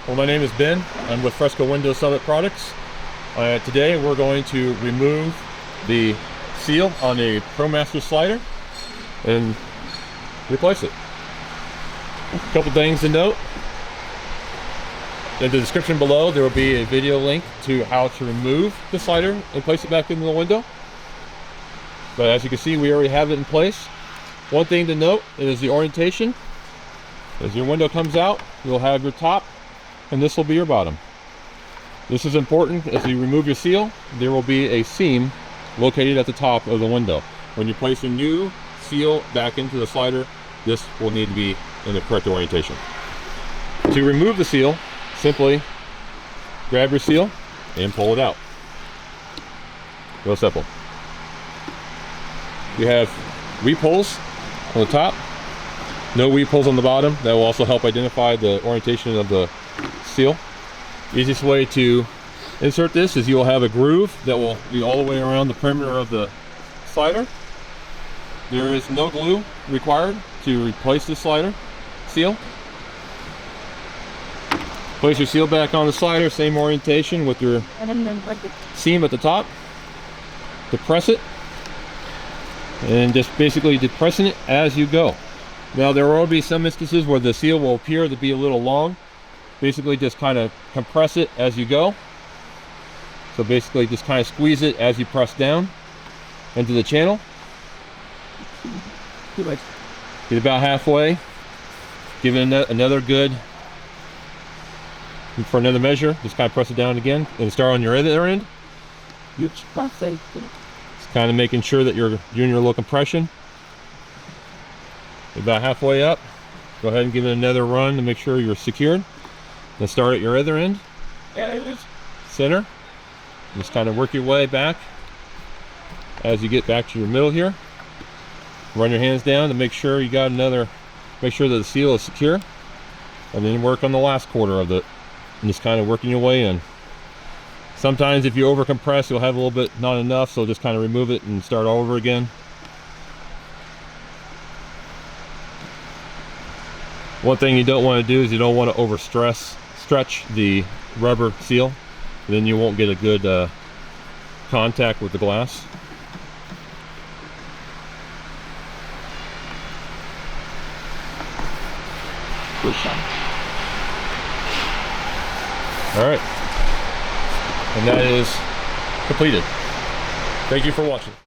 Well, my name is Ben. I'm with Fresco Window Summit Products. Today we're going to remove the seal on a Promaster slider and replace it. A couple things to note. In the description below there will be a video link to how to remove the slider and place it back into the window. But as you can see, we already have it in place. One thing to note is the orientation. As your window comes out, you'll have your top and this will be your bottom. This is important. As you remove your seal, there will be a seam located at the top of the window. When you place a new seal back into the slider, this will need to be in the correct orientation. To remove the seal, simply grab your seal and pull it out. Real simple. You have weep holes on the top, no weep holes on the bottom. That will also help identify the orientation of the seal. Easiest way to insert this is you will have a groove that will be all the way around the perimeter of the slider. There is no glue required to replace the slider seal. Place your seal back on the slider, same orientation with your seam at the top. Depress it and just basically depressing it as you go. Now there will be some instances where the seal will appear to be a little long. Basically just kind of compress it as you go. So basically just kind of squeeze it as you press down into the channel. Get about halfway. Give it another good, for another measure, just kind of press it down again and start on your other end. Just kind of making sure that you're doing your little compression. About halfway up, go ahead and give it another run to make sure you're secured. Then start at your other end, center. Just kind of work your way back as you get back to your middle here. Run your hands down to make sure you got make sure that the seal is secure. And then work on the last quarter of it. And just kind of working your way in. Sometimes if you over compress, you'll have a little bit not enough, so just kind of remove it and start all over again. One thing you don't want to do is you don't want to stretch the rubber seal. Then you won't get a good contact with the glass. Good shot. All right, and that is completed. Thank you for watching.